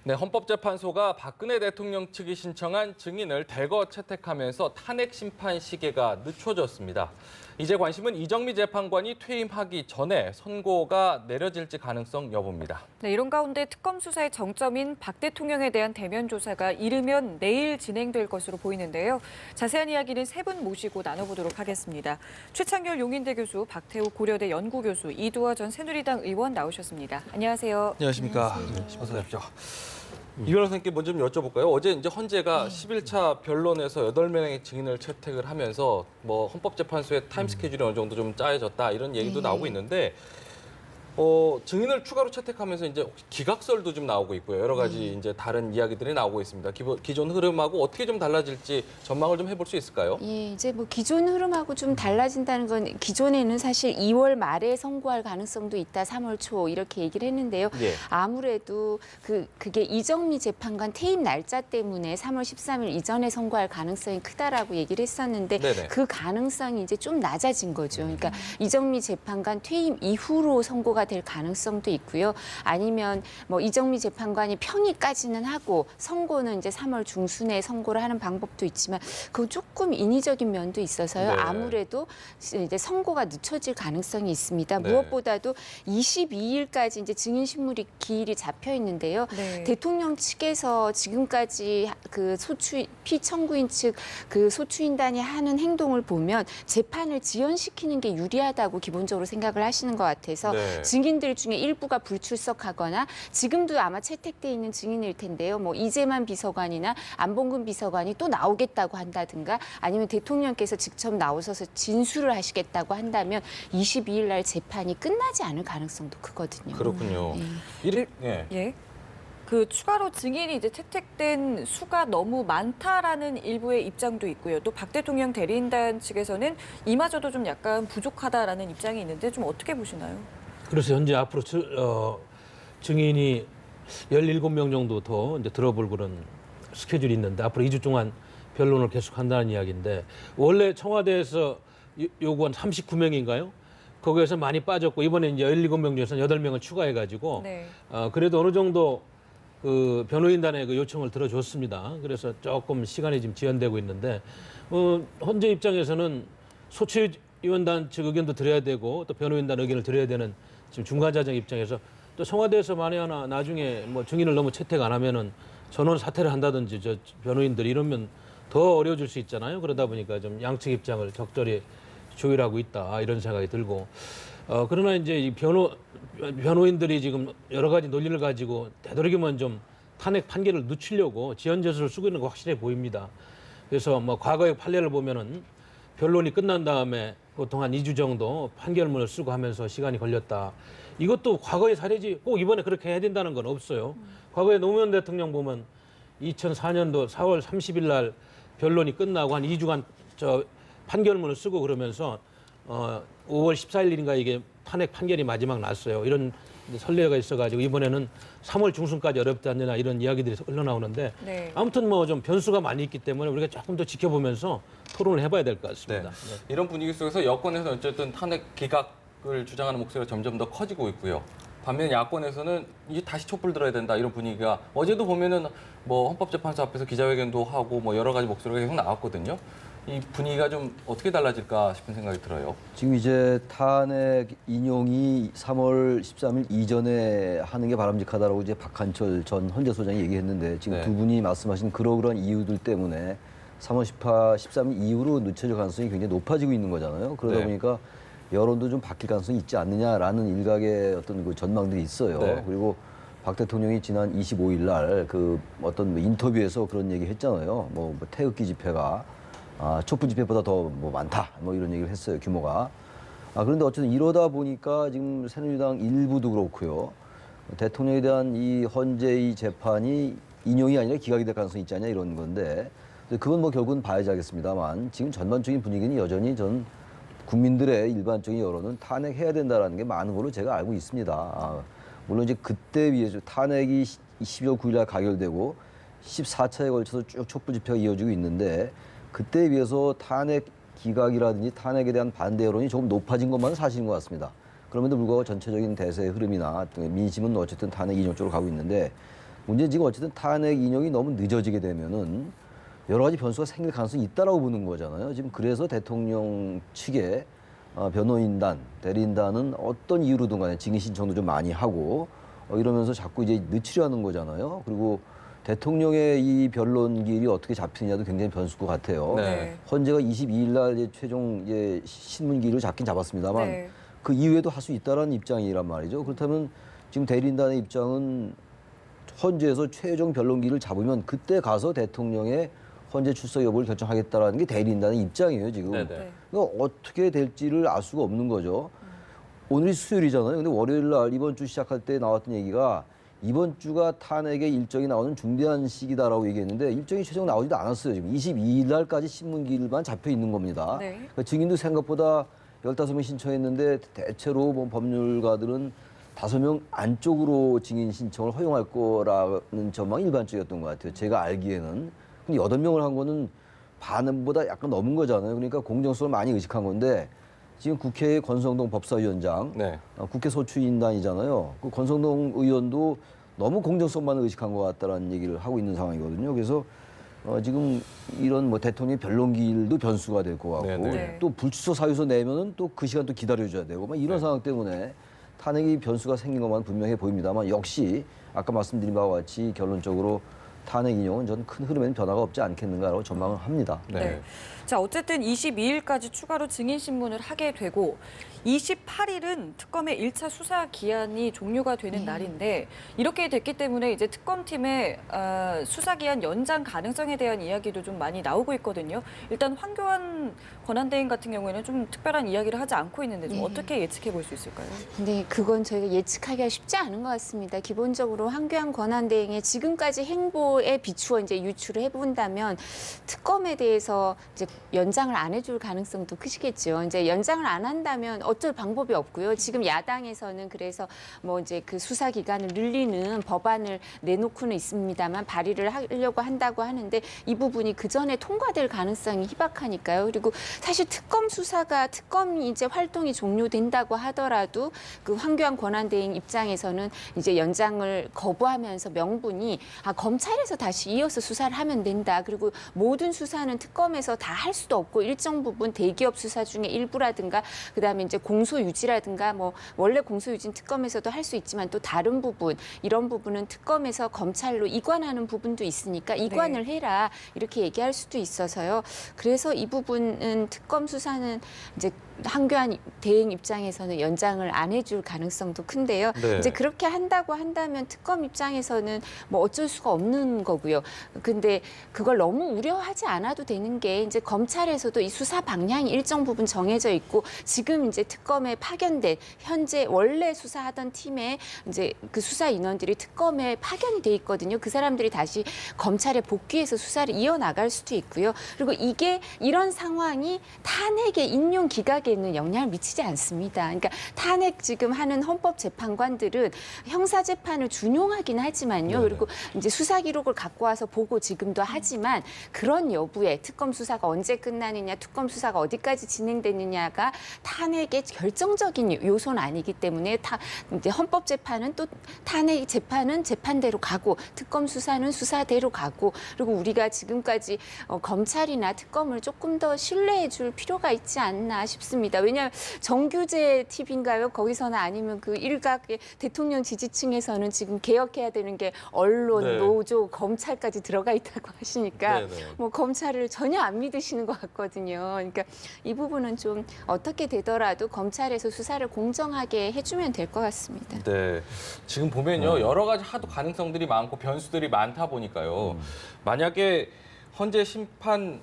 네, 헌법재판소가 박근혜 대통령 측이 신청한 증인을 대거 채택하면서 탄핵 심판 시계가 늦춰졌습니다. 이제 관심은 이정미 재판관이 퇴임하기 전에 선고가 내려질지 가능성 여부입니다. 네, 이런 가운데 특검 수사의 정점인 박 대통령에 대한 대면 조사가 이르면 내일 진행될 것으로 보이는데요. 자세한 이야기는 세 분 모시고 나눠보도록 하겠습니다. 최창결 용인대 교수, 박태우 고려대 연구교수, 이두화 전 새누리당 의원 나오셨습니다. 안녕하세요. 안녕하십니까. 어서 오십시오. 이 변호사님께 먼저 좀 여쭤볼까요? 어제 이제 헌재가 11차 변론에서 8명의 증인을 채택을 하면서 뭐 헌법재판소의 타임 스케줄이 어느 정도 좀 짜여졌다 이런 얘기도 나오고 있는데 증인을 추가로 채택하면서 이제 기각설도 좀 나오고 있고요. 여러 가지 이제 다른 이야기들이 나오고 있습니다. 기존 흐름하고 어떻게 좀 달라질지 전망을 좀 해볼 수 있을까요? 예, 이제 뭐 기존 흐름하고 좀 달라진다는 건 기존에는 사실 2월 말에 선고할 가능성도 있다, 3월 초 이렇게 얘기를 했는데요. 예. 아무래도 그게 이정미 재판관 퇴임 날짜 때문에 3월 13일 이전에 선고할 가능성이 크다라고 얘기를 했었는데 네네. 그 가능성이 이제 좀 낮아진 거죠. 그러니까 이정미 재판관 퇴임 이후로 선고가 될 가능성도 있고요. 아니면 뭐 이정미 재판관이 평의까지는 하고 선고는 이제 3월 중순에 선고를 하는 방법도 있지만 그건 조금 인위적인 면도 있어서요. 네. 아무래도 이제 선고가 늦춰질 가능성이 있습니다. 네. 무엇보다도 22일까지 이제 증인 신문이 기일이 잡혀 있는데요. 네. 대통령 측에서 지금까지 그 피청구인 측 그 소추인단이 하는 행동을 보면 재판을 지연시키는 게 유리하다고 기본적으로 생각을 하시는 것 같아서 네. 증인들 중에 일부가 불출석하거나 지금도 아마 채택돼 있는 증인일 텐데요. 뭐 이재만 비서관이나 안봉근 비서관이 또 나오겠다고 한다든가 아니면 대통령께서 직접 나오셔서 진술을 하시겠다고 한다면 22일 날 재판이 끝나지 않을 가능성도 크거든요. 그렇군요. 예. 예. 그 추가로 증인이 이제 채택된 수가 너무 많다라는 일부의 입장도 있고요. 또 박 대통령 대리인단 측에서는 이마저도 좀 약간 부족하다라는 입장이 있는데 좀 어떻게 보시나요? 그래서 현재 앞으로 증인이 17명 정도 더 이제 들어볼 그런 스케줄이 있는데 앞으로 2주 동안 변론을 계속한다는 이야기인데 원래 청와대에서 요구한 39명인가요? 거기에서 많이 빠졌고 이번에 이제 17명 중에서 8명을 추가해가지고 네. 그래도 어느 정도 그 변호인단의 그 요청을 들어줬습니다. 그래서 조금 시간이 지금 지연되고 있는데 헌재 입장에서는 소추위원단 측 의견도 들어야 되고 또 변호인단 의견을 들어야 되는 지금 중간자정 입장에서 또 청와대에서 만에 하나 나중에 뭐 증인을 너무 채택 안 하면은 전원 사퇴를 한다든지 저 변호인들이 이러면 더 어려워질 수 있잖아요. 그러다 보니까 좀 양측 입장을 적절히 조율하고 있다 이런 생각이 들고 그러나 이제 이 변호인들이 지금 여러 가지 논리를 가지고 되도록이면 좀 탄핵 판결을 늦추려고 지연제소를 쓰고 있는 거 확실해 보입니다. 그래서 뭐 과거의 판례를 보면은 변론이 끝난 다음에 보통 한 2주 정도 판결문을 쓰고 하면서 시간이 걸렸다. 이것도 과거의 사례지 꼭 이번에 그렇게 해야 된다는 건 없어요. 과거에 노무현 대통령 보면 2004년도 4월 30일 날 변론이 끝나고 한 2주간 판결문을 쓰고 그러면서 5월 14일인가 이게 탄핵 판결이 마지막 났어요. 이런 선례가 있어가지고 이번에는 3월 중순까지 어렵지 않느냐 이런 이야기들이 흘러나오는데 네. 아무튼 뭐 좀 변수가 많이 있기 때문에 우리가 조금 더 지켜보면서 토론을 해봐야 될 것 같습니다. 네. 이런 분위기 속에서 여권에서는 어쨌든 탄핵 기각을 주장하는 목소리가 점점 더 커지고 있고요. 반면 야권에서는 이제 다시 촛불 들어야 된다 이런 분위기가 어제도 보면은 뭐 헌법재판소 앞에서 기자회견도 하고 뭐 여러 가지 목소리가 계속 나왔거든요. 이 분위기가 좀 어떻게 달라질까 싶은 생각이 들어요. 지금 이제 탄핵 인용이 3월 13일 이전에 하는 게 바람직하다라고 이제 박한철 전 헌재소장이 얘기했는데 지금 네. 두 분이 말씀하신 그러한 이유들 때문에 3월 13일 이후로 늦춰질 가능성이 굉장히 높아지고 있는 거잖아요. 그러다 네. 보니까 여론도 좀 바뀔 가능성이 있지 않느냐라는 일각의 어떤 그 전망들이 있어요. 네. 그리고 박 대통령이 지난 25일 날 그 어떤 인터뷰에서 그런 얘기 했잖아요. 뭐 태극기 집회가 촛불 집회보다 더 뭐 많다. 뭐 이런 얘기를 했어요. 규모가. 그런데 어쨌든 이러다 보니까 지금 새누리당 일부도 그렇고요. 대통령에 대한 이 헌재의 재판이 인용이 아니라 기각이 될 가능성이 있지 않냐 이런 건데 그건 뭐 결국은 봐야지 하겠습니다만 지금 전반적인 분위기는 여전히 전 국민들의 일반적인 여론은 탄핵해야 된다는 게 많은 걸로 제가 알고 있습니다. 물론 이제 그때 비해서 탄핵이 12월 9일 날 가결되고 14차에 걸쳐서 쭉 촛불 집회가 이어지고 있는데 그때에 비해서 탄핵 기각이라든지 탄핵에 대한 반대 여론이 조금 높아진 것만은 사실인 것 같습니다. 그럼에도 불구하고 전체적인 대세의 흐름이나 민심은 어쨌든 탄핵 인용 쪽으로 가고 있는데 문제는 지금 어쨌든 탄핵 인용이 너무 늦어지게 되면은 여러 가지 변수가 생길 가능성이 있다라고 보는 거잖아요. 지금 그래서 대통령 측의 변호인단, 대리인단은 어떤 이유로든 간에 증인 신청도 좀 많이 하고 이러면서 자꾸 이제 늦추려 하는 거잖아요. 그리고 대통령의 이 변론길이 어떻게 잡히느냐도 굉장히 변수일 것 같아요. 네. 헌재가 22일 날 이제 최종 이제 신문기일을 잡긴 잡았습니다만 네. 그 이후에도 할 수 있다라는 입장이란 말이죠. 그렇다면 지금 대리인단의 입장은 헌재에서 최종 변론기를 잡으면 그때 가서 대통령의 헌재 출석 여부를 결정하겠다라는 게 대리인단의 입장이에요, 지금. 네네. 네. 그러니까 어떻게 될지를 알 수가 없는 거죠. 오늘이 수요일이잖아요. 근데 월요일 날 이번 주 시작할 때 나왔던 얘기가 이번 주가 탄핵의 일정이 나오는 중대한 시기다라고 얘기했는데 일정이 최종 나오지도 않았어요. 지금 22일 날까지 신문기일만 잡혀 있는 겁니다. 네. 그러니까 증인도 생각보다 15명 신청했는데 대체로 뭐 법률가들은 5명 안쪽으로 증인 신청을 허용할 거라는 전망이 일반적이었던 것 같아요. 제가 알기에는. 근데 8명을 한 거는 반보다 약간 넘은 거잖아요. 그러니까 공정성을 많이 의식한 건데 지금 국회의 권성동 법사위원장, 네. 국회 소추인단이잖아요. 그 권성동 의원도 너무 공정성만을 의식한 것 같다라는 얘기를 하고 있는 상황이거든요. 그래서 지금 이런 뭐 대통령 변론기일도 변수가 될 것 같고 네네. 또 불출석 사유서 내면은 또 그 시간 또 기다려줘야 되고 막 이런 상황 때문에 탄핵이 변수가 생긴 것만 분명해 보입니다만 역시 아까 말씀드린 바와 같이 결론적으로 탄핵 인용은 전 큰 흐름에는 변화가 없지 않겠는가라고 전망을 합니다. 네. 네. 자, 어쨌든 22일까지 추가로 증인 신문을 하게 되고 28일은 특검의 1차 수사 기한이 종료가 되는 날인데 이렇게 됐기 때문에 이제 특검팀의 수사 기한 연장 가능성에 대한 이야기도 좀 많이 나오고 있거든요. 일단 황교안 권한대행 같은 경우에는 좀 특별한 이야기를 하지 않고 있는데 좀 어떻게 예측해 볼 수 있을까요? 근데 그건 저희가 예측하기가 쉽지 않은 것 같습니다. 기본적으로 황교안 권한대행의 지금까지 행보에 비추어 이제 유추를 해본다면 특검에 대해서 이제 연장을 안 해줄 가능성도 크시겠죠. 이제 연장을 안 한다면 어쩔 방법이 없고요. 지금 야당에서는 그래서 뭐 이제 그 수사 기간을 늘리는 법안을 내놓고는 있습니다만 발의를 하려고 한다고 하는데 이 부분이 그 전에 통과될 가능성이 희박하니까요. 그리고 사실 특검이 이제 활동이 종료된다고 하더라도 그 황교안 권한대행 입장에서는 이제 연장을 거부하면서 명분이 검찰에서 다시 이어서 수사를 하면 된다. 그리고 모든 수사는 특검에서 다 할 수도 없고 일정 부분 대기업 수사 중에 일부라든가 그다음에 이제 공소유지라든가 뭐 원래 공소유지는 특검에서도 할 수 있지만 또 다른 부분 이런 부분은 특검에서 검찰로 이관하는 부분도 있으니까 이관을 해라 이렇게 얘기할 수도 있어서요. 그래서 이 부분은 특검 수사는 이제 황교안 대행 입장에서는 연장을 안 해줄 가능성도 큰데요. 네. 이제 그렇게 한다고 한다면 특검 입장에서는 뭐 어쩔 수가 없는 거고요. 근데 그걸 너무 우려하지 않아도 되는 게 이제 검찰에서도 이 수사 방향이 일정 부분 정해져 있고 지금 이제 특검에 파견된 현재 원래 수사하던 팀에 이제 그 수사 인원들이 특검에 파견이 돼 있거든요. 그 사람들이 다시 검찰에 복귀해서 수사를 이어나갈 수도 있고요. 그리고 이런 상황이 탄핵의 인용 기각에는 영향을 미치지 않습니다. 그러니까 탄핵 지금 하는 헌법재판관들은 형사재판을 준용하긴 하지만요. 그리고 이제 수사 기록을 갖고 와서 보고 지금도 하지만 그런 여부에 특검 수사가 언제 끝나느냐, 특검 수사가 어디까지 진행되느냐가 탄핵의 결정적인 요소는 아니기 때문에 이제 헌법재판은 또 탄핵 재판은 재판대로 가고 특검 수사는 수사대로 가고 그리고 우리가 지금까지 검찰이나 특검을 조금 더 신뢰해 줄 필요가 있지 않나 싶습니다. 왜냐하면 정규제 TV인가요? 거기서는 아니면 그 일각의 대통령 지지층에서는 지금 개혁해야 되는 게 언론, 네. 노조, 검찰까지 들어가 있다고 하시니까 네, 네. 뭐 검찰을 전혀 안 믿으시는 것 같거든요. 그러니까 이 부분은 좀 어떻게 되더라도 검찰에서 수사를 공정하게 해주면 될 것 같습니다. 네. 지금 보면요. 여러 가지 하도 가능성들이 많고 변수들이 많다 보니까요. 만약에 헌재 심판이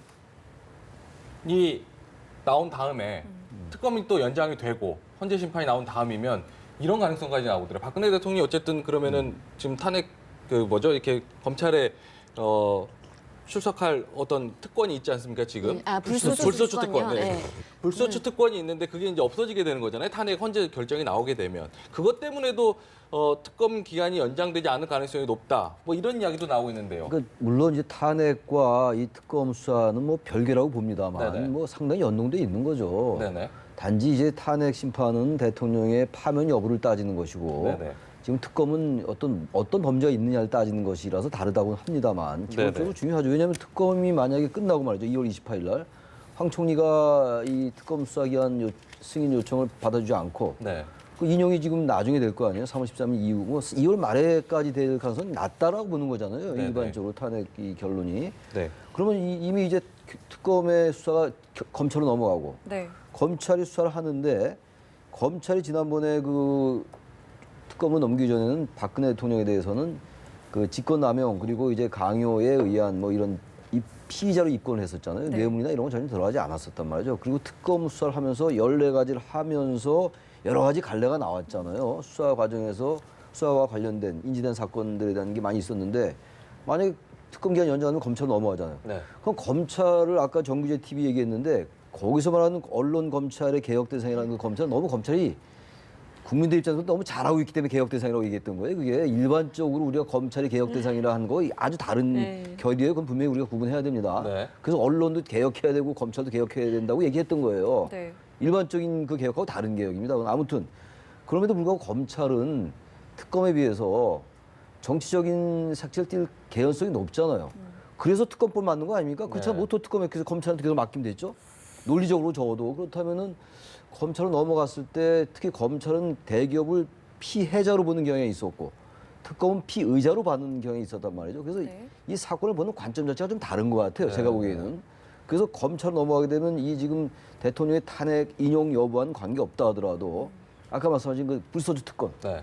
나온 다음에 특검이 또 연장이 되고 헌재 심판이 나온 다음이면 이런 가능성까지 나오더라고요. 박근혜 대통령이 어쨌든 그러면은 지금 탄핵 이렇게 검찰에 출석할 어떤 특권이 있지 않습니까 지금? 불소추 특권. 네. 네. 불소추 특권이 있는데 그게 이제 없어지게 되는 거잖아요. 탄핵 헌재 결정이 나오게 되면 그것 때문에도 특검 기간이 연장되지 않을 가능성이 높다. 뭐 이런 이야기도 나오고 있는데요. 그러니까 물론 이제 탄핵과 이 특검 수사는 뭐 별개라고 봅니다만 네네. 뭐 상당히 연동돼 있는 거죠. 네네. 단지 이제 탄핵 심판은 대통령의 파면 여부를 따지는 것이고 네네. 지금 특검은 어떤 범죄가 있느냐를 따지는 것이라서 다르다고 합니다만 기본적으로 중요하죠. 왜냐하면 특검이 만약에 끝나고 말이죠. 2월 28일 날 황 총리가 이 특검 수사기한 승인 요청을 받아주지 않고 네. 그 인용이 지금 나중에 될 거 아니에요. 3월 13일 이후 뭐 2월 말에까지 될 가능성이 낮다라고 보는 거잖아요. 네네. 일반적으로 탄핵 이 결론이. 네. 그러면 이미 이제 특검의 수사가 검찰로 넘어가고 네. 검찰이 수사를 하는데 검찰이 지난번에 그 특검을 넘기기 전에는 박근혜 대통령에 대해서는 그 직권남용 그리고 이제 강요에 의한 뭐 이런 피의자로 입건을 했었잖아요. 네. 뇌물이나 이런 건 전혀 들어가지 않았었단 말이죠. 그리고 특검 수사를 하면서 14가지를 하면서 여러 가지 갈래가 나왔잖아요. 수사 과정에서 수사와 관련된 인지된 사건들에 대한 게 많이 있었는데 만약에 특검 기간 연장하면 검찰 넘어가잖아요. 네. 그럼 검찰을 아까 정규제 TV 얘기했는데 거기서 말하는 언론 검찰의 개혁 대상이라는 그 검찰은 너무 검찰이 국민들 입장에서 너무 잘하고 있기 때문에 개혁 대상이라고 얘기했던 거예요. 그게 일반적으로 우리가 검찰이 개혁 대상이라 하는 거 아주 다른 네. 결이에요. 그건 분명히 우리가 구분해야 됩니다. 네. 그래서 언론도 개혁해야 되고 검찰도 개혁해야 된다고 얘기했던 거예요. 네. 일반적인 그 개혁하고 다른 개혁입니다. 아무튼 그럼에도 불구하고 검찰은 특검에 비해서 정치적인 색채를 띌 개연성이 높잖아요. 그래서 특검법 맞는 거 아닙니까? 그렇잖아. 네. 모토 특검에 그래서 검찰한테 계속 맡기면 됐죠. 논리적으로 적어도 그렇다면은 검찰로 넘어갔을 때 특히 검찰은 대기업을 피해자로 보는 경향이 있었고 특검은 피의자로 받는 경향이 있었단 말이죠. 그래서 네. 이 사건을 보는 관점 자체가 좀 다른 것 같아요. 네. 제가 보기에는. 그래서 검찰로 넘어가게 되면 이 지금 대통령의 탄핵 인용 여부와는 관계없다 하더라도 아까 말씀하신 그 불소주 특권 네.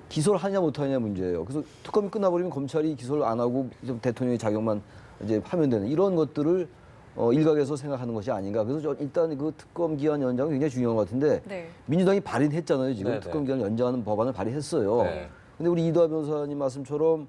기소를 하냐 못하냐 문제예요. 그래서 특검이 끝나버리면 검찰이 기소를 안 하고 좀 대통령의 자격만 이제 하면 되는 이런 것들을 일각에서 생각하는 것이 아닌가. 그래서 일단 그 특검 기한 연장은 굉장히 중요한 것 같은데 네. 민주당이 발의했잖아요. 지금 네네. 특검 기한 연장하는 법안을 발의했어요. 네. 근데 우리 이도하 변호사님 말씀처럼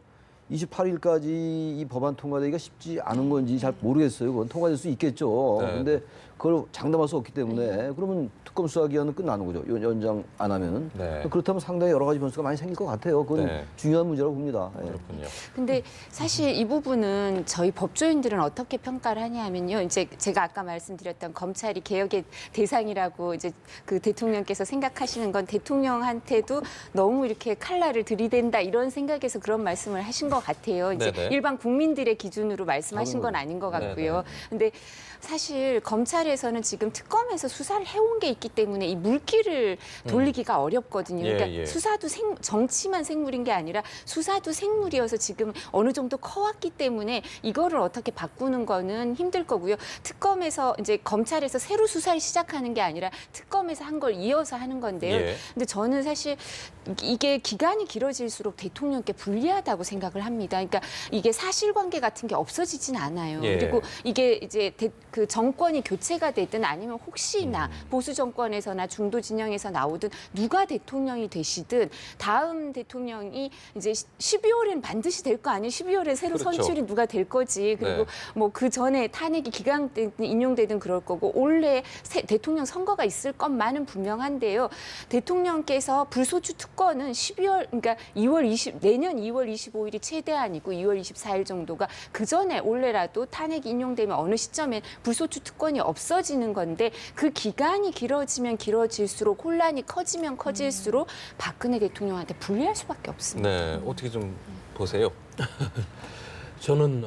28일까지 이 법안 통과되기가 쉽지 않은 건지 잘 모르겠어요. 그건 통과될 수 있겠죠. 네. 근데 그걸 장담할 수 없기 때문에 그러면 특검 수사 기한은 끝나는 거죠. 연장 안 하면은. 네. 그렇다면 상당히 여러 가지 변수가 많이 생길 것 같아요. 그건 네. 중요한 문제라고 봅니다. 예. 그렇군요. 근데 사실 이 부분은 저희 법조인들은 어떻게 평가를 하냐면요. 이제 제가 아까 말씀드렸던 검찰이 개혁의 대상이라고 이제 그 대통령께서 생각하시는 건 대통령한테도 너무 이렇게 칼날을 들이댄다 이런 생각에서 그런 말씀을 하신 것 같아요. 이제 네네. 일반 국민들의 기준으로 말씀하신 건 아닌 것 같고요. 근데 사실 검찰에서는 지금 특검에서 수사를 해온 게 있기 때문에 이 물기를 돌리기가 어렵거든요. 예, 그러니까 예. 수사도 정치만 생물인 게 아니라 수사도 생물이어서 지금 어느 정도 커왔기 때문에 이거를 어떻게 바꾸는 거는 힘들 거고요. 특검에서 이제 검찰에서 새로 수사를 시작하는 게 아니라 특검에서 한 걸 이어서 하는 건데요. 예. 근데 저는 사실 이게 기간이 길어질수록 대통령께 불리하다고 생각을 합니다. 그러니까 이게 사실관계 같은 게 없어지진 않아요. 예. 그리고 이게 이제 그 정권이 교체가 되든 아니면 혹시나 보수 정권에서나 중도 진영에서 나오든 누가 대통령이 되시든 다음 대통령이 이제 12월엔 반드시 될 거 아니에요. 12월에 새로 그렇죠. 선출이 누가 될 거지. 그리고 네. 뭐 그 전에 탄핵이 기각되든 인용되든 그럴 거고 올해 대통령 선거가 있을 것만은 분명한데요. 대통령께서 불소추 특권은 12월 그러니까 내년 2월 25일이 최대한이고 2월 24일 정도가 그 전에 올해라도 탄핵 인용되면 어느 시점에 불소추 특권이 없어지는 건데 그 기간이 길어지면 길어질수록 혼란이 커지면 커질수록 박근혜 대통령한테 불리할 수밖에 없습니다. 네. 어떻게 좀 보세요? 저는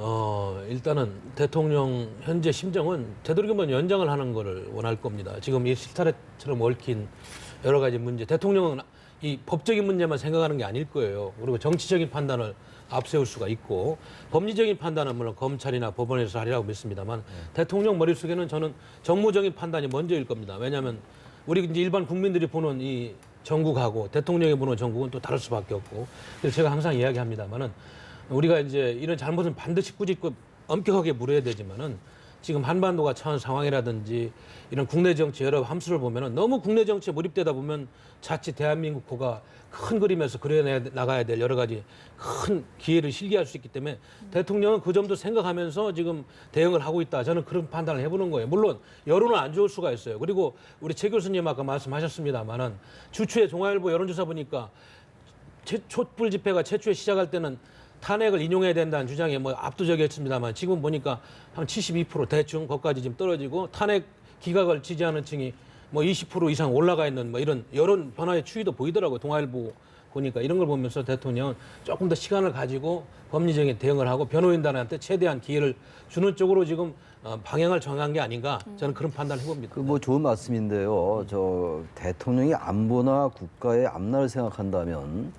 일단은 대통령 현재 심정은 되도록이면 연장을 하는 거를 원할 겁니다. 지금 이 실타래처럼 얽힌 여러 가지 문제, 대통령은 이 법적인 문제만 생각하는 게 아닐 거예요. 그리고 정치적인 판단을 앞세울 수가 있고 법리적인 판단은 물론 검찰이나 법원에서 하리라고 믿습니다만 대통령 머릿속에는 저는 정무적인 판단이 먼저일 겁니다. 왜냐하면 우리 이제 일반 국민들이 보는 이 정국하고 대통령이 보는 정국은 또 다를 수밖에 없고 그래서 제가 항상 이야기합니다만은 우리가 이제 이런 잘못은 반드시 꾸짖고 엄격하게 물어야 되지만은 지금 한반도가 처한 상황이라든지 이런 국내 정치 여러 함수를 보면은 너무 국내 정치에 몰입되다 보면 자칫 대한민국호가 큰 그림에서 그려 나가야 될 여러 가지 큰 기회를 실기할 수 있기 때문에 대통령은 그 점도 생각하면서 지금 대응을 하고 있다. 저는 그런 판단을 해보는 거예요. 물론 여론은 안 좋을 수가 있어요. 그리고 우리 최 교수님 아까 말씀하셨습니다만은 주초에 종합일보 여론조사 보니까 촛불 집회가 최초에 시작할 때는 탄핵을 인용해야 된다는 주장이 뭐 압도적이었습니다만 지금 보니까 한 72% 대충 거기까지 지금 떨어지고 탄핵 기각을 지지하는 층이 뭐 20% 이상 올라가 있는 뭐 이런 여론 변화의 추이도 보이더라고요. 동아일보 보니까 이런 걸 보면서 대통령은 조금 더 시간을 가지고 법리적인 대응을 하고 변호인단한테 최대한 기회를 주는 쪽으로 지금 방향을 정한 게 아닌가 저는 그런 판단을 해봅니다. 그 뭐 좋은 말씀인데요. 저 대통령이 안보나 국가의 앞날을 생각한다면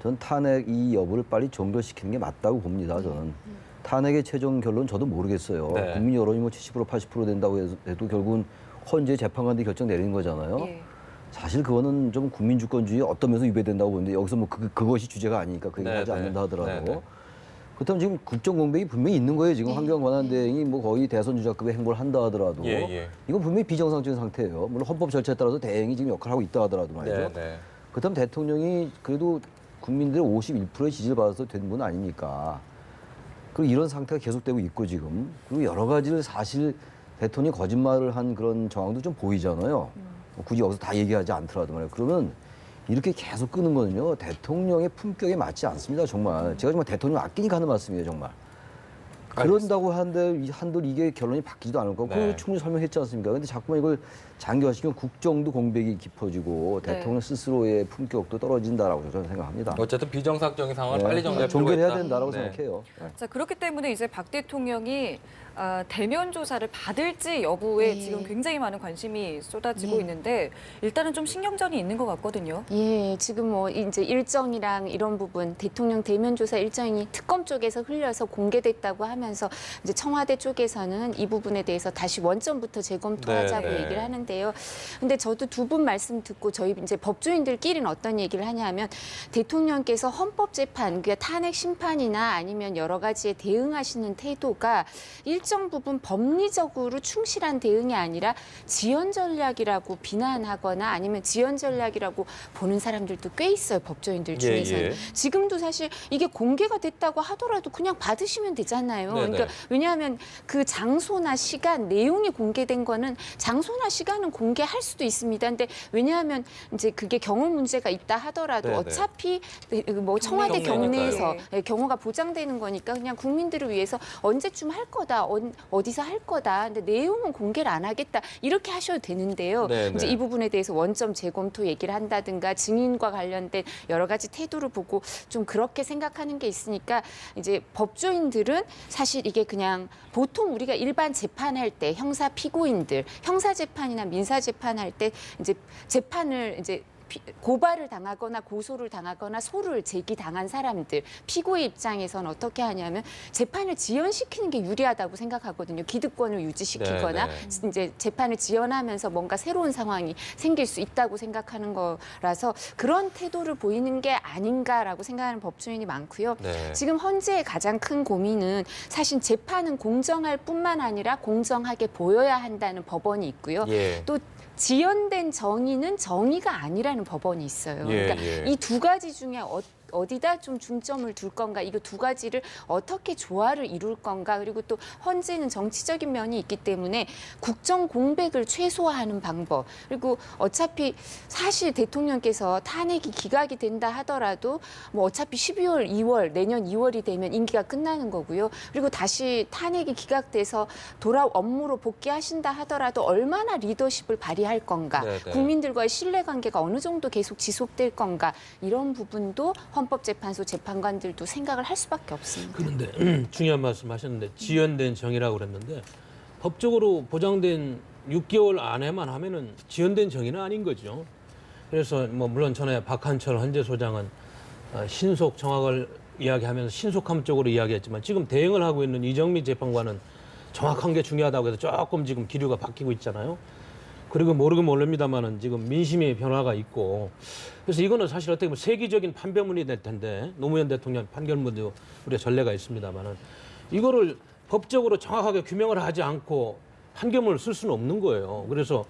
전 탄핵 이 여부를 빨리 종결시키는 게 맞다고 봅니다. 저는 탄핵의 최종 결론 저도 모르겠어요. 네. 국민 여론이 뭐 70% 80% 된다고 해도 결국은 헌재 재판관들이 결정 내리는 거잖아요. 예. 사실 그거는 좀 국민주권주의에 어떤 면에서 위배된다고 보는데 여기서 뭐 그것이 주제가 아니니까 그 얘기 하지 않는다 하더라도 그렇다면 지금 국정 공백이 분명히 있는 거예요. 지금 환경 권한대행이 뭐 거의 대선 주자급의 행보를 한다 하더라도 이건 분명히 비정상적인 상태예요. 물론 헌법 절차에 따라서 대행이 지금 역할을 하고 있다 하더라도 말이죠. 그렇다면 대통령이 그래도 국민들의 51%의 지지를 받아서 된 분 아닙니까? 그리고 이런 상태가 계속되고 있고 지금 그리고 여러 가지를 사실 대통령이 거짓말을 한 그런 정황도 좀 보이잖아요. 굳이 여기서 다 얘기하지 않더라도 말이에요. 그러면 이렇게 계속 끄는 거는요 대통령의 품격에 맞지 않습니다. 정말 제가 정말 대통령 아끼니까 하는 말씀이에요. 정말. 그런다고 한들 이게 결론이 바뀌지도 않을 거고 그걸 충분히 설명했지 않습니까? 근데 자꾸만 이걸 장기화시키면 국정도 공백이 깊어지고 대통령 스스로의 품격도 떨어진다라고 저는 생각합니다. 어쨌든 비정상적인 상황을 빨리 정리할 필요가 종결해야 있다. 된다라고 생각해요. 자, 그렇기 때문에 이제 박 대통령이 대면 조사를 받을지 여부에 네. 지금 굉장히 많은 관심이 쏟아지고 네. 있는데 일단은 좀 신경전이 있는 것 같거든요. 예, 지금 뭐 이제 일정이랑 이런 부분 대통령 대면 조사 일정이 특검 쪽에서 흘려서 공개됐다고 하면서 이제 청와대 쪽에서는 이 부분에 대해서 다시 원점부터 재검토하자고 네, 네. 얘기를 하는데요. 근데 저도 두 분 말씀 듣고 저희 이제 법조인들끼리는 어떤 얘기를 하냐면 대통령께서 헌법재판, 그 탄핵 심판이나 아니면 여러 가지에 대응하시는 태도가 일정 부분 법리적으로 충실한 대응이 아니라 지연 전략이라고 비난하거나 아니면 지연 전략이라고 보는 사람들도 꽤 있어요. 법조인들 중에서는. 지금도 사실 이게 공개가 됐다고 하더라도 그냥 받으시면 되잖아요. 네네. 그러니까 왜냐하면 그 장소나 시간, 내용이 공개된 거는 장소나 시간은 공개할 수도 있습니다. 근데 왜냐하면 이제 그게 경호 문제가 있다 하더라도 네네. 어차피 뭐 청와대 경내니까요. 경내에서 경호가 보장되는 거니까 그냥 국민들을 위해서 언제쯤 할 거다, 어디서 할 거다. 근데 내용은 공개를 안 하겠다. 이렇게 하셔도 되는데요. 네네. 이제 이 부분에 대해서 원점 재검토 얘기를 한다든가 증인과 관련된 여러 가지 태도를 보고 좀 그렇게 생각하는 게 있으니까 이제 법조인들은 사실 이게 그냥 보통 우리가 일반 재판할 때 형사 피고인들, 형사 재판이나 민사 재판할 때 이제 재판을 이제 고발을 당하거나 고소를 당하거나 소를 제기당한 사람들, 피고의 입장에서는 어떻게 하냐면 재판을 지연시키는 게 유리하다고 생각하거든요. 기득권을 유지시키거나 이제 재판을 지연하면서 뭔가 새로운 상황이 생길 수 있다고 생각하는 거라서 그런 태도를 보이는 게 아닌가라고 생각하는 법조인이 많고요. 지금 헌재의 가장 큰 고민은 사실 재판은 공정할 뿐만 아니라 공정하게 보여야 한다는 법원이 있고요. 또 지연된 정의는 정의가 아니라는 법원이 있어요. 그러니까 이 두 가지 중에 어디다 좀 중점을 둘 건가, 이거 두 가지를 어떻게 조화를 이룰 건가, 그리고 또 헌재는 정치적인 면이 있기 때문에 국정 공백을 최소화하는 방법, 그리고 어차피 사실 대통령께서 탄핵이 기각이 된다 하더라도 뭐 어차피 12월, 2월, 내년 2월이 되면 임기가 끝나는 거고요. 그리고 다시 탄핵이 기각돼서 업무로 복귀하신다 하더라도 얼마나 리더십을 발휘할 건가, 국민들과의 신뢰관계가 어느 정도 계속 지속될 건가, 이런 부분도 헌법재판소 재판관들도 생각을 할 수밖에 없습니다. 그런데 중요한 말씀 하셨는데 지연된 정의라고 그랬는데 법적으로 보장된 6개월 안에만 하면은 지연된 정의는 아닌 거죠. 그래서 뭐 물론 전에 박한철 헌재소장은 신속 정확을 이야기하면서 신속함 쪽으로 이야기했지만 지금 대행을 하고 있는 이정미 재판관은 정확한 게 중요하다고 해서 조금 지금 기류가 바뀌고 있잖아요. 그리고 모르긴 모릅니다만은 지금 민심의 변화가 있고 그래서 이거는 사실 어떻게 보면 세계적인 판결문이 될 텐데 노무현 대통령 판결문도 우리가 전례가 있습니다만은 이거를 법적으로 정확하게 규명을 하지 않고 판결문을 쓸 수는 없는 거예요. 그래서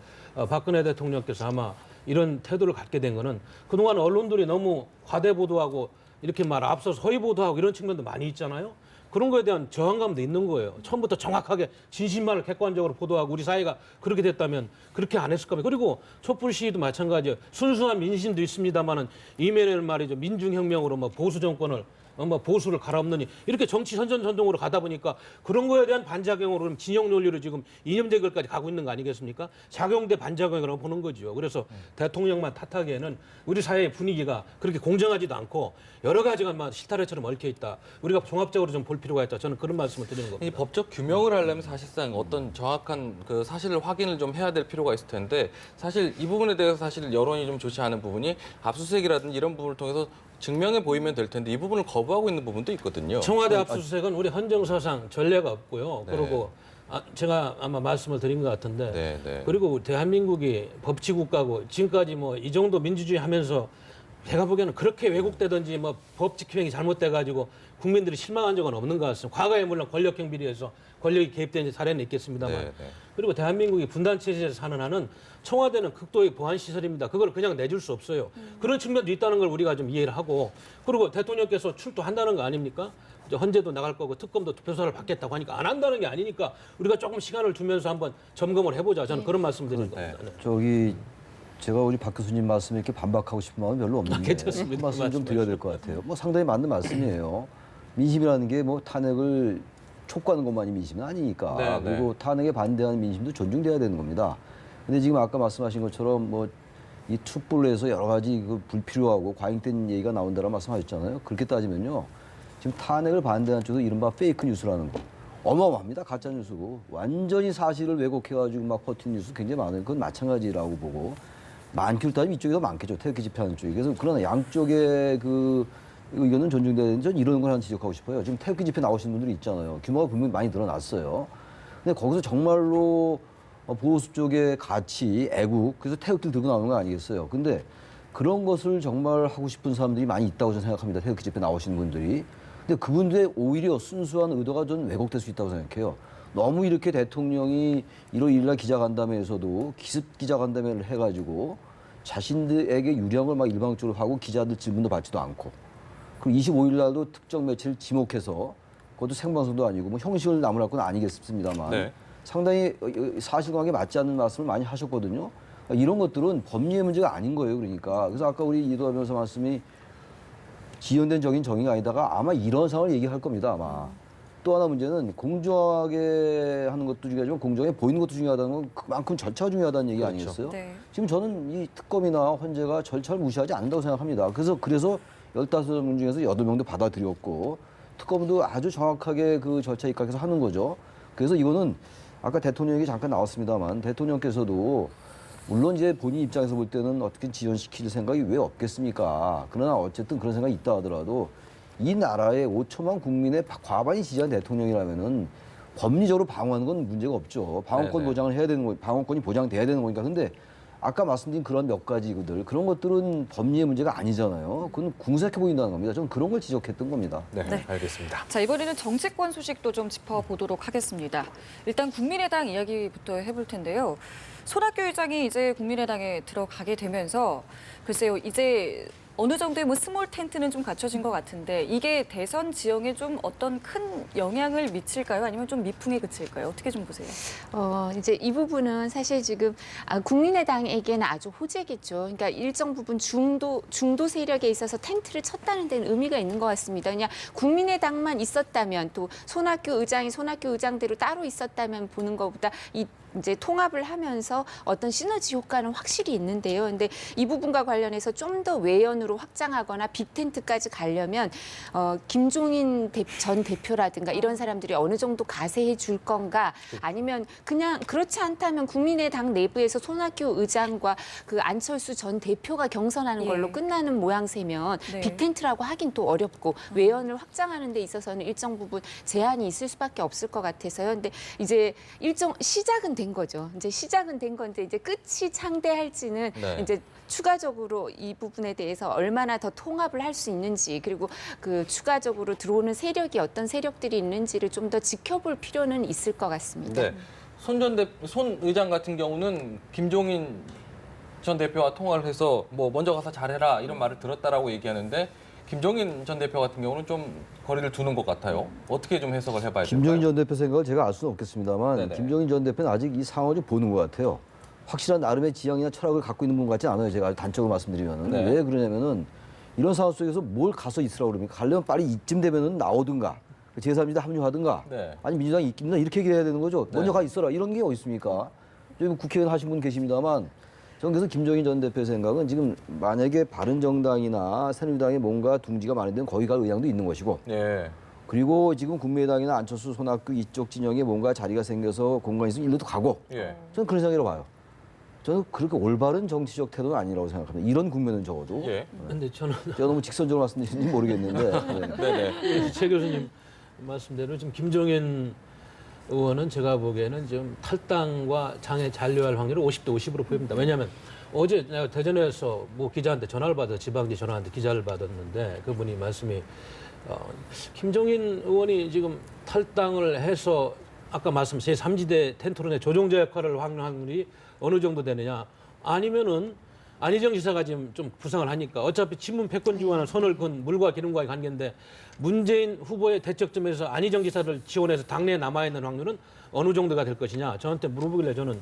박근혜 대통령께서 아마 이런 태도를 갖게 된 거는 그동안 언론들이 너무 과대 보도하고 이렇게 앞서서 허위 보도하고 이런 측면도 많이 있잖아요. 그런 거에 대한 저항감도 있는 거예요. 처음부터 정확하게 진실만을 객관적으로 보도하고 우리 사회가 그렇게 됐다면 그렇게 안 했을 겁니다. 그리고 촛불 시위도 마찬가지예요. 순수한 민심도 있습니다만은 이면에는 말이죠. 민중혁명으로 보수 정권을 뭐 보수를 갈아엎느니 이렇게 정치 선전선동으로 가다 보니까 그런 거에 대한 반작용으로 진영 논리로 지금 이념 대결까지 가고 있는 거 아니겠습니까? 작용 대 반작용이라고 보는 거죠. 그래서 대통령만 탓하기에는 우리 사회의 분위기가 그렇게 공정하지도 않고 여러 가지가 막 실타래처럼 얽혀 있다. 우리가 종합적으로 좀 볼 필요가 있다. 저는 그런 말씀을 드리는 겁니다. 이 법적 규명을 하려면 사실상 어떤 정확한 그 사실을 확인을 좀 해야 될 필요가 있을 텐데 사실 이 부분에 대해서 사실 여론이 좀 좋지 않은 부분이 압수수색이라든지 이런 부분을 통해서 증명해 보이면 될 텐데 이 부분을 거부하고 있는 부분도 있거든요. 청와대 압수수색은 우리 헌정사상 전례가 없고요. 네. 그리고 제가 아마 말씀을 드린 것 같은데 네, 네. 그리고 대한민국이 법치국가고 지금까지 뭐 이 정도 민주주의 하면서 제가 보기에는 그렇게 왜곡되든지 뭐 법칙 규명이 잘못돼 가지고 국민들이 실망한 적은 없는 것 같습니다. 과거에 물론 권력형 비리에서 권력이 개입된 사례는 있겠습니다만 네, 네. 그리고 대한민국이 분단 체제에서 사는 한은 청와대는 극도의 보안 시설입니다. 그걸 그냥 내줄 수 없어요. 그런 측면도 있다는 걸 우리가 좀 이해를 하고 그리고 대통령께서 출두한다는 거 아닙니까? 이제 헌재도 나갈 거고 특검도 투표소를 받겠다고 하니까 안 한다는 게 아니니까 우리가 조금 시간을 두면서 한번 점검을 해보자. 저는 그런 말씀드리는 겁니다. 네. 저기 제가 우리 박 교수님 말씀에 이렇게 반박하고 싶은 마음은 별로 없는데 괜찮습니다. 그 말씀 좀 드려야 될 것 같아요. 뭐 상당히 맞는 말씀이에요. 민심이라는 게 뭐 탄핵을 촉구하는 것만이 민심은 아니니까. 네, 네. 그리고 탄핵에 반대하는 민심도 존중돼야 되는 겁니다. 근데 지금 아까 말씀하신 것처럼 뭐 이 촛불로 해서 여러 가지 그 불필요하고 과잉된 얘기가 나온다라고 말씀하셨잖아요. 그렇게 따지면요. 지금 탄핵을 반대하는 쪽도 이른바 페이크 뉴스라는 거. 어마어마합니다. 가짜 뉴스고. 완전히 사실을 왜곡해가지고 막 퍼뜨린 뉴스 굉장히 많아요. 그건 마찬가지라고 보고. 많기로 따지면 이쪽이 더 많겠죠. 태극기 집회하는 쪽이. 그래서 그러나 양쪽의 그 의견은 존중돼야 되는지 저는 이런 걸 하나 지적하고 싶어요. 지금 태극기 집회 나오시는 분들이 있잖아요. 규모가 분명히 많이 늘어났어요. 근데 거기서 정말로 보수 쪽의 가치, 애국, 그래서 태극기를 들고 나오는 거 아니겠어요. 근데 그런 것을 정말 하고 싶은 사람들이 많이 있다고 저는 생각합니다. 태극기 집회 나오시는 분들이. 근데 그분들의 오히려 순수한 의도가 좀 왜곡될 수 있다고 생각해요. 너무 이렇게 대통령이 1월 1일 날 기자간담회에서도 기습 기자간담회를 해가지고 자신들에게 유리한 걸 막 일방적으로 하고 기자들 질문도 받지도 않고 그리고 25일 날도 특정 매체를 지목해서 그것도 생방송도 아니고 뭐 형식을 남을 건 아니겠습니다만 네. 상당히 사실관계에 맞지 않는 말씀을 많이 하셨거든요. 이런 것들은 법리의 문제가 아닌 거예요. 그러니까. 그래서 아까 우리 이도하 변호사 말씀이 지연된 적인 정의가 아니다가 아마 이런 상황을 얘기할 겁니다. 아마. 또 하나 문제는 공정하게 하는 것도 중요하지만 공정해 보이는 것도 중요하다는 건 그만큼 절차가 중요하다는 얘기 그렇죠. 아니겠어요? 네. 지금 저는 이 특검이나 헌재가 절차를 무시하지 않는다고 생각합니다. 그래서 15명 중에서 8명도 받아들였고 특검도 아주 정확하게 그 절차 입각해서 하는 거죠. 그래서 이거는 아까 대통령 얘기 잠깐 나왔습니다만 대통령께서도 물론 이제 본인 입장에서 볼 때는 어떻게 지연시킬 생각이 왜 없겠습니까? 그러나 어쨌든 그런 생각이 있다 하더라도 이 나라의 5천만 국민의 과반이 지지한 대통령이라면은 법리적으로 방어하는 건 문제가 없죠. 방어권 네네. 보장을 해야 되는 거, 방어권이 보장돼야 되는 거니까. 근데 아까 말씀드린 그런 몇 가지 그런 것들은 법리의 문제가 아니잖아요. 그건 궁색해 보인다는 겁니다. 저는 그런 걸 지적했던 겁니다. 네, 네. 알겠습니다. 자, 이번에는 정치권 소식도 좀 짚어보도록 하겠습니다. 일단 국민의당 이야기부터 해볼 텐데요. 손학규 의장이 이제 국민의당에 들어가게 되면서 글쎄요, 이제 어느 정도의 뭐 스몰 텐트는 좀 갖춰진 것 같은데 이게 대선 지형에 좀 어떤 큰 영향을 미칠까요? 아니면 좀 미풍에 그칠까요? 어떻게 좀 보세요? 이제 이 부분은 사실 지금 국민의당에게는 아주 호재겠죠. 그러니까 일정 부분 중도 세력에 있어서 텐트를 쳤다는 데는 의미가 있는 것 같습니다. 그냥 국민의당만 있었다면 또 손학규 의장대로 따로 있었다면 보는 것보다 이제 통합을 하면서 어떤 시너지 효과는 확실히 있는데요. 근데 이 부분과 관련해서 좀 더 외연으로 확장하거나 빅텐트까지 가려면 김종인 전 대표라든가 이런 사람들이 어느 정도 가세해 줄 건가 아니면 그냥 그렇지 않다면 국민의당 내부에서 손학규 의장과 그 안철수 전 대표가 경선하는 걸로 예. 끝나는 모양새면 네. 빅텐트라고 하긴 또 어렵고 외연을 확장하는 데 있어서는 일정 부분 제한이 있을 수밖에 없을 것 같아서요. 근데 이제 일정 시작은 된 거죠. 이제 시작은 된 건데 이제 끝이 창대할지는 네. 이제 추가적으로 이 부분에 대해서 얼마나 더 통합을 할 수 있는지 그리고 그 추가적으로 들어오는 세력이 어떤 세력들이 있는지를 좀 더 지켜볼 필요는 있을 것 같습니다. 네. 손 의장 같은 경우는 김종인 전 대표와 통화를 해서 뭐 먼저 가서 잘해라 이런 말을 들었다라고 얘기하는데 김종인 전 대표 같은 경우는 좀 거리를 두는 것 같아요. 어떻게 좀 해석을 해봐야 될까요? 김종인 전 대표 생각을 제가 알 수는 없겠습니다만 네네. 김종인 전 대표는 아직 이 상황을 좀 보는 것 같아요. 확실한 나름의 지향이나 철학을 갖고 있는 분 같지 않아요. 제가 아주 단적으로 말씀드리면은 네. 왜 그러냐면은 이런 상황 속에서 뭘 가서 있으라고 그럽니까? 가려면 빨리 이쯤 되면은 나오든가 제3지대 합류하든가 네. 아니 민주당이 있긴다 이렇게 얘기해야 되는 거죠. 먼저 가 있어라 이런 게 어디 있습니까? 지금 국회의원 하신 분 계십니다만 저는 그래서 김종인 전 대표의 생각은 지금 만약에 바른정당이나 새누리당에 뭔가 둥지가 마련되면 거기 갈 의향도 있는 것이고 예. 그리고 지금 국민의당이나 안철수, 손학규 이쪽 진영에 뭔가 자리가 생겨서 공간이 있으면 일로도 가고 예. 저는 그런 생각으로 봐요. 저는 그렇게 올바른 정치적 태도는 아니라고 생각합니다. 이런 국면은 적어도. 예. 근데 저는 제가 너무 직선적으로 말씀드리는지 모르겠는데. 네. 네네. 최 교수님 말씀대로 지금 김종인 의원은 제가 보기에는 지금 탈당과 장애 잔류할 확률을 50대 50으로 보입니다. 왜냐하면 어제 내가 대전에서 뭐 기자한테 전화를 받아 지방지 전화한테 기자를 받았는데 그분이 말씀이 김종인 의원이 지금 탈당을 해서 아까 말씀 제3지대 텐트론의 조종자 역할을 하는 확률이 어느 정도 되느냐 아니면은 안희정 지사가 지금 좀 부상을 하니까 어차피 친문 패권 중과는 손을 건 물과 기름과의 관계인데 문재인 후보의 대척점에서 안희정 지사를 지원해서 당내에 남아있는 확률은 어느 정도가 될 것이냐 저한테 물어보길래 저는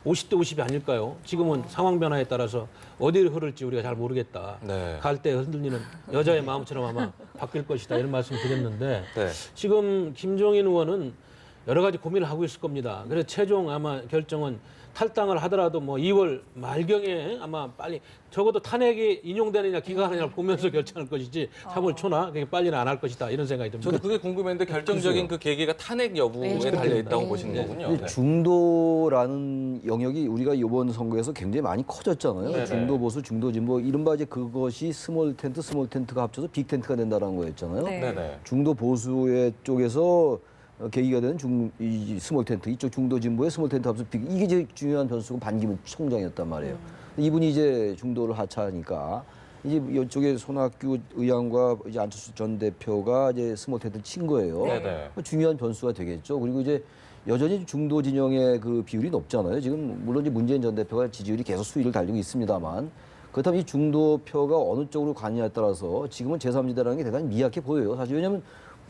50대 50이 아닐까요? 지금은 상황 변화에 따라서 어디를 흐를지 우리가 잘 모르겠다. 네. 갈 때 흔들리는 여자의 마음처럼 아마 바뀔 것이다 이런 말씀 드렸는데 네. 지금 김종인 의원은 여러 가지 고민을 하고 있을 겁니다. 그래서 최종 아마 결정은 탈당을 하더라도 뭐 2월 말경에 아마 빨리 적어도 탄핵이 인용되느냐 기각하느냐를 보면서 결정할 것이지 3월 초나 그게 빨리는 안 할 것이다 이런 생각이 듭니다. 저도 그게 궁금했는데 결정적인 그 계기가 탄핵 여부에 네. 달려 있다고 네. 보시는 거군요. 근데 네. 중도라는 영역이 우리가 이번 선거에서 굉장히 많이 커졌잖아요. 네네. 중도 보수, 중도 진보 이른바 이제 그것이 스몰 텐트가 합쳐서 빅 텐트가 된다는 거였잖아요. 네. 네네. 중도 보수의 쪽에서 계기가 되는 이 스몰 텐트, 이쪽 중도 진보의 스몰 텐트 합쳐서 이게 제일 중요한 변수가 반기문 총장이었단 말이에요. 근데 이분이 이제 중도를 하차하니까 이제 이쪽에 손학규 의장과 이제 안철수 전 대표가 이제 스몰 텐트 친 거예요. 네네. 중요한 변수가 되겠죠. 그리고 이제 여전히 중도 진영의 그 비율이 높잖아요. 지금 물론 이제 문재인 전 대표가 지지율이 계속 수위를 달리고 있습니다만 그렇다면 이 중도표가 어느 쪽으로 가느냐에 따라서 지금은 제3지대라는 게 대단히 미약해 보여요. 사실 왜냐하면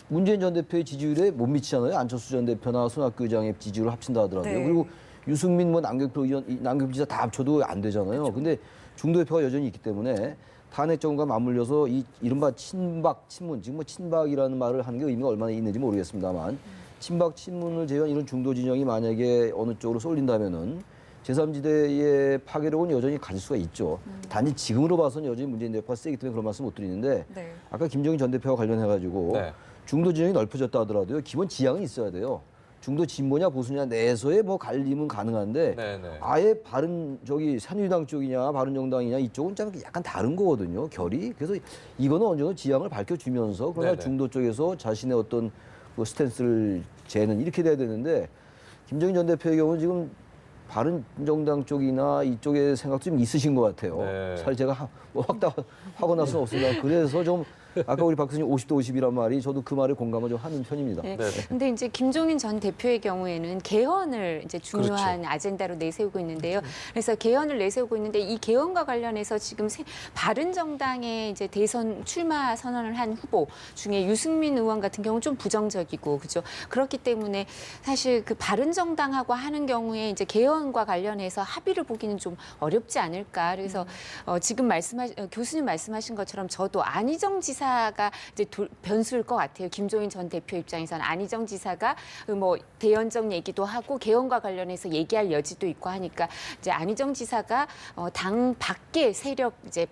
문재인 전 대표의 지지율에 못 미치잖아요. 안철수 전 대표나 손학규 의장의 지지율을 합친다 하더라도요. 네. 그리고 유승민 뭐 남경표 의원, 남경표 지사 다 합쳐도 안 되잖아요. 근데 중도표가 여전히 있기 때문에 탄핵 정과 맞물려서 이 이른바 친박 친문, 지금 뭐 친박이라는 말을 하는 게 의미가 얼마나 있는지 모르겠습니다만 친박 친문을 제외한 이런 중도 진영이 만약에 어느 쪽으로 쏠린다면은 제3지대의 파괴력은 여전히 가질 수가 있죠. 단지 지금으로 봐서는 여전히 문재인 대표가 세기 때문에 그런 말씀 못 드리는데 네. 아까 김정인 전 대표와 관련해가지고 네. 중도 진영이 넓어졌다 하더라도요. 기본 지향은 있어야 돼요. 중도 진보냐 보수냐 내에서의 뭐 갈림은 가능한데 네네. 아예 바른 저기 새누리당 쪽이냐 바른정당이냐 이쪽은 좀 약간 다른 거거든요. 결이. 그래서 이거는 어느 정도 지향을 밝혀주면서 그러나 네네. 중도 쪽에서 자신의 어떤 그 스탠스를 재는 이렇게 돼야 되는데 김정인 전 대표의 경우는 지금 바른정당 쪽이나 이쪽의 생각도 좀 있으신 것 같아요. 네. 사실 제가 뭐 확답하고 나서는 없습니다. 그래서 좀 아까 우리 박 교수님 50대 50이란 말이 저도 그 말에 공감을 좀 하는 편입니다. 네. 네네. 근데 이제 김종인 전 대표의 경우에는 개헌을 이제 중요한 그렇죠. 아젠다로 내세우고 있는데요. 그래서 개헌을 내세우고 있는데 이 개헌과 관련해서 지금 바른정당의 이제 대선 출마 선언을 한 후보 중에 유승민 의원 같은 경우는 좀 부정적이고 그죠. 그렇기 때문에 사실 그 바른정당하고 하는 경우에 이제 개헌과 관련해서 합의를 보기는 좀 어렵지 않을까. 그래서 지금 교수님 말씀하신 것처럼 저도 안희정 지사가 이제 변수일 것 같아요. 김종인 전 대표 입장에서는 안희정 지사가 뭐 대연정 얘기도 하고 개헌과 관련해서 얘기할 여지도 있고 하니까 이제 안희정 지사가 당 밖의 세력 이제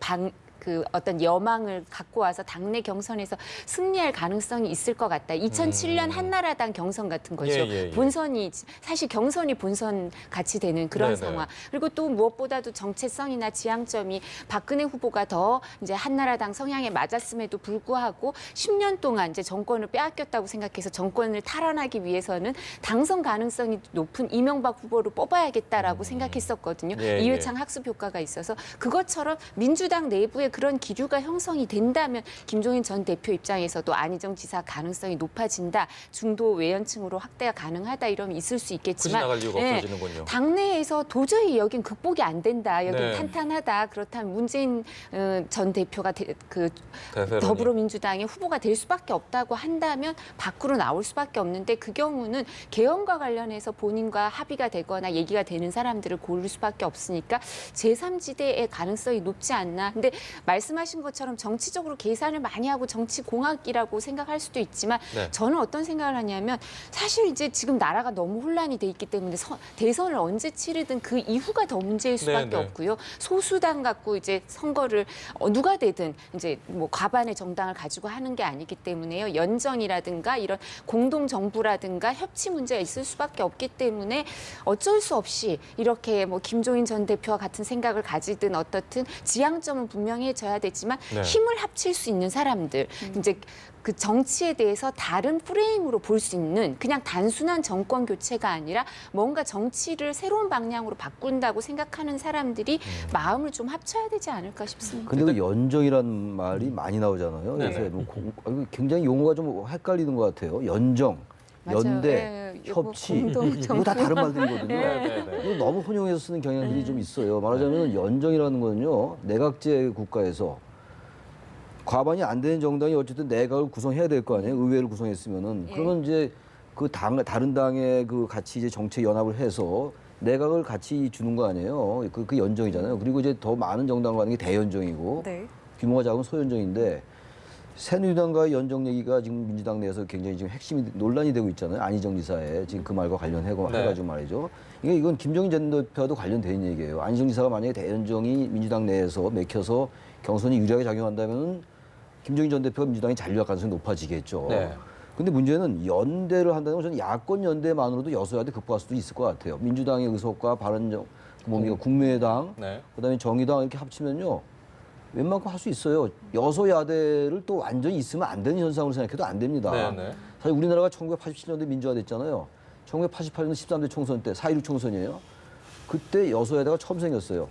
그 어떤 여망을 갖고 와서 당내 경선에서 승리할 가능성이 있을 것 같다. 2007년 한나라당 경선 같은 거죠. 예. 본선이 사실 경선이 본선 같이 되는 그런 네네. 상황. 그리고 또 무엇보다도 정체성이나 지향점이 박근혜 후보가 더 이제 한나라당 성향에 맞았음에도 불구하고 10년 동안 이제 정권을 빼앗겼다고 생각해서 정권을 탈환하기 위해서는 당선 가능성이 높은 이명박 후보를 뽑아야겠다라고 생각했었거든요. 예, 이회창 학습 효과가 있어서 그것처럼 민주당 내부에 그런 기류가 형성이 된다면 김종인 전 대표 입장에서도 안희정 지사 가능성이 높아진다. 중도 외연층으로 확대가 가능하다 이러면 있을 수 굳이 있겠지만 나갈 이유가 예, 없어지는군요. 당내에서 도저히 여긴 극복이 안 된다. 여긴 네. 탄탄하다. 그렇다면 문재인 전 대표가 대세론이. 더불어민주당의 후보가 될 수밖에 없다고 한다면 밖으로 나올 수밖에 없는데 그 경우는 개헌과 관련해서 본인과 합의가 되거나 얘기가 되는 사람들을 고를 수밖에 없으니까 제3지대의 가능성이 높지 않나. 근데 말씀하신 것처럼 정치적으로 계산을 많이 하고 정치 공학이라고 생각할 수도 있지만 네. 저는 어떤 생각을 하냐면 사실 이제 지금 나라가 너무 혼란이 돼 있기 때문에 대선을 언제 치르든 그 이후가 더 문제일 수밖에 네, 네. 없고요. 소수당 갖고 이제 선거를 누가 되든 이제 뭐 과반의 정당을 가지고 하는 게 아니기 때문에요. 연정이라든가 이런 공동 정부라든가 협치 문제가 있을 수밖에 없기 때문에 어쩔 수 없이 이렇게 뭐 김종인 전 대표와 같은 생각을 가지든 어떻든 지향점은 분명해져야 되지만 네. 힘을 합칠 수 있는 사람들 이제 그 정치에 대해서 다른 프레임으로 볼 수 있는 그냥 단순한 정권 교체가 아니라 뭔가 정치를 새로운 방향으로 바꾼다고 생각하는 사람들이 마음을 좀 합쳐야 되지 않을까 싶습니다. 근데 그 연정이란 말이 많이 나오잖아요. 네네. 그래서 굉장히 용어가 좀 헷갈리는 것 같아요. 연정, 맞아요. 연대, 예, 요거 협치 공동 이거 다 다른 말들이거든요. 네, 네. 이거 너무 혼용해서 쓰는 경향들이 좀 있어요. 말하자면 연정이라는 거는요. 내각제 국가에서 과반이 안 되는 정당이 어쨌든 내각을 구성해야 될 거 아니에요. 의회를 구성했으면은 예. 그러면 이제 그 다른 당의 그 같이 이제 정책 연합을 해서 내각을 같이 주는 거 아니에요. 그 연정이잖아요. 그리고 이제 더 많은 정당과 하는 게 대연정이고 네. 규모가 작은 소연정인데 새누리당과의 연정 얘기가 지금 민주당 내에서 굉장히 지금 핵심이 논란이 되고 있잖아요. 안희정 지사의 지금 그 말과 관련해가지고 말이죠. 이건 김종인 전 대표와도 관련된 얘기예요. 안희정 지사가 만약에 대연정이 민주당 내에서 맥혀서 경선이 유리하게 작용한다면 김종인 전 대표가 민주당이 잔류할 가능성이 높아지겠죠. 네. 근데 문제는 연대를 한다는 건 저는 야권 연대만으로도 여소야대 극복할 수도 있을 것 같아요. 민주당의 의석과 바른정, 국민의당, 네. 그다음에 정의당 이렇게 합치면요. 웬만큼 할 수 있어요. 여소야대를 또 완전히 있으면 안 되는 현상으로 생각해도 안 됩니다. 네, 네. 사실 우리나라가 1987년도에 민주화됐잖아요. 1988년 13대 총선 때 4.16 총선이에요. 그때 여소야대가 처음 생겼어요.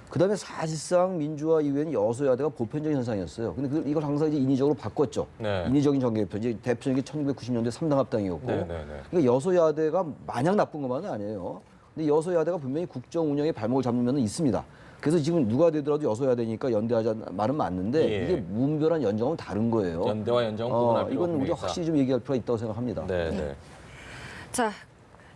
그다음에 사실상 민주화 이후에는 여소야대가 보편적인 현상이었어요. 근데 이걸 항상 이제 인위적으로 바꿨죠. 네. 인위적인 정계개편. 이제 대표적인 게 1990년대 3당 합당이었고. 네, 네, 네. 그러니까 여소야대가 마냥 나쁜 것만은 아니에요. 근데 여소야대가 분명히 국정 운영의 발목을 잡는 면은 있습니다. 그래서 지금 누가 되더라도 여소야대니까 연대하자 말은 맞는데 예. 이게 무분별한 연정은 다른 거예요. 연대와 연정 구분할 필요가 이건 분명히 우리가 있다. 확실히 좀 얘기할 필요가 있다고 생각합니다. 네, 네. 자,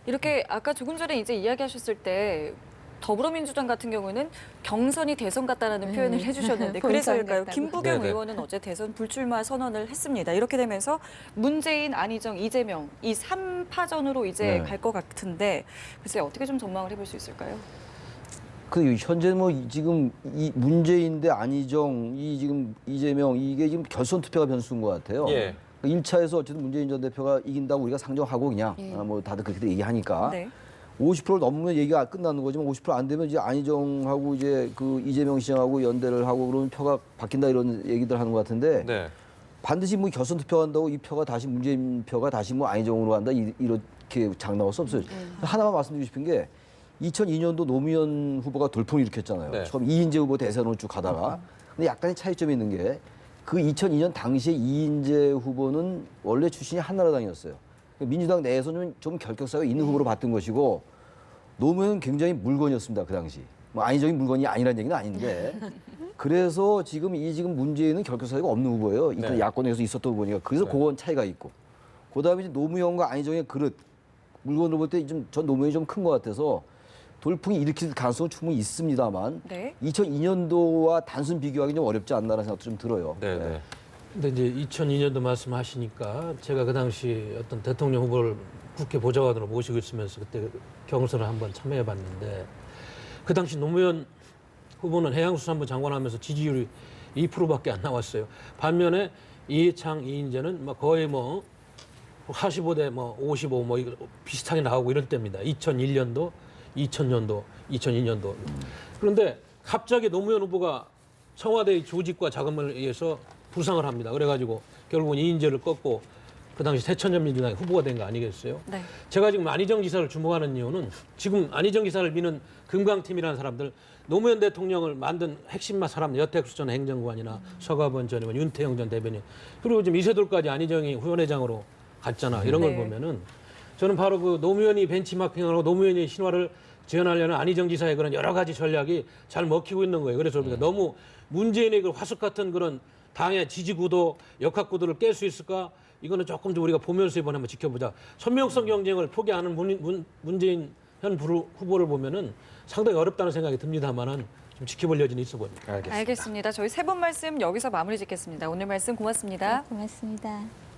이렇게 아까 조금 전에 이제 이야기하셨을 때 더불어민주당 같은 경우는 경선이 대선 같다라는 표현을 해주셨는데 본선 그래서일까요? 같다고. 김부겸 네네. 의원은 어제 대선 불출마 선언을 했습니다. 이렇게 되면서 문재인, 안희정, 이재명 이 3파전으로 이제 네. 갈 것 같은데 글쎄 어떻게 좀 전망을 해볼 수 있을까요? 그 현재 뭐 지금 이 문재인 대 안희정, 이 지금 이재명 이게 지금 결선 투표가 변수인 것 같아요. 예. 1차에서 어쨌든 문재인 전 대표가 이긴다고 우리가 상정하고 그냥 예. 뭐 다들 그렇게 얘기하니까 네. 50%를 넘으면 얘기가 끝나는 거지만 50%안 되면 이제 안희정하고 이제 그 이재명 시장하고 연대를 하고 그러면 표가 바뀐다 이런 얘기들 하는 것 같은데 네. 반드시 뭐 결선 투표한다고 이 표가 다시 문재인 표가 다시 뭐 안희정으로 간다 이렇게 장담할 수 없어요. 하나만 말씀드리고 싶은 게 2002년도 노무현 후보가 돌풍을 일으켰잖아요. 네. 처음 이인재 후보 대선으로 쭉 가다가 근데 약간의 차이점이 있는 게 그 2002년 당시에 이인재 후보는 원래 출신이 한나라당이었어요. 민주당 내에서는 좀 결격사가 있는 후보로 봤던 것이고 노무현은 굉장히 물건이었습니다. 그 당시. 뭐 안희정이 물건이 아니라는 얘기는 아닌데 그래서 지금 문재인은 결격사가 없는 후보예요. 일단 네. 야권에서 있었던 후보니까 그래서 네. 그건 차이가 있고 그다음에 이제 노무현과 안희정의 그릇 물건으로 볼 때 전 노무현이 좀 큰 것 같아서 돌풍이 일으킬 가능성은 충분히 있습니다만 네. 2002년도와 단순 비교하기 좀 어렵지 않나라는 생각도 좀 들어요. 네, 네. 근데 이제 2002년도 말씀하시니까 제가 그 당시 어떤 대통령 후보를 국회 보좌관으로 모시고 있으면서 그때 경선을 한번 참여해봤는데 그 당시 노무현 후보는 해양수산부 장관하면서 지지율이 2%밖에 안 나왔어요. 반면에 이해창, 이인재는 뭐 거의 뭐 45대 뭐 55 뭐 이거 비슷하게 나오고 이럴 때입니다. 2001년도, 2000년도, 2002년도. 그런데 갑자기 노무현 후보가 청와대의 조직과 자금을 위해서 부상을 합니다. 그래가지고 결국은 이인재를 꺾고 그 당시 새천년민주당의 후보가 된 거 아니겠어요? 네. 제가 지금 안희정 지사를 주목하는 이유는 지금 안희정 지사를 미는 금강팀이라는 사람들 노무현 대통령을 만든 핵심 사람 여택수 전 행정관이나 서가번 전 의원, 윤태영 전 대변인 그리고 지금 이세돌까지 안희정이 후원회장으로 갔잖아. 이런 걸 네. 보면은 저는 바로 그 노무현이 벤치마킹하고 노무현의 신화를 재현하려는 안희정 지사의 그런 여러 가지 전략이 잘 먹히고 있는 거예요. 그래서 우리가 너무 문재인의 그 화석 같은 그런 당의 지지구도, 역학구도를 깰 수 있을까? 이거는 조금 좀 우리가 보면서 이번에 한번 지켜보자. 선명성 경쟁을 포기하는 문재인 현 후보를 보면은 상당히 어렵다는 생각이 듭니다만은 좀 지켜볼 여지는 있어 보입니다. 알겠습니다. 알겠습니다. 저희 세 분 말씀 여기서 마무리 짓겠습니다. 오늘 말씀 고맙습니다. 고맙습니다.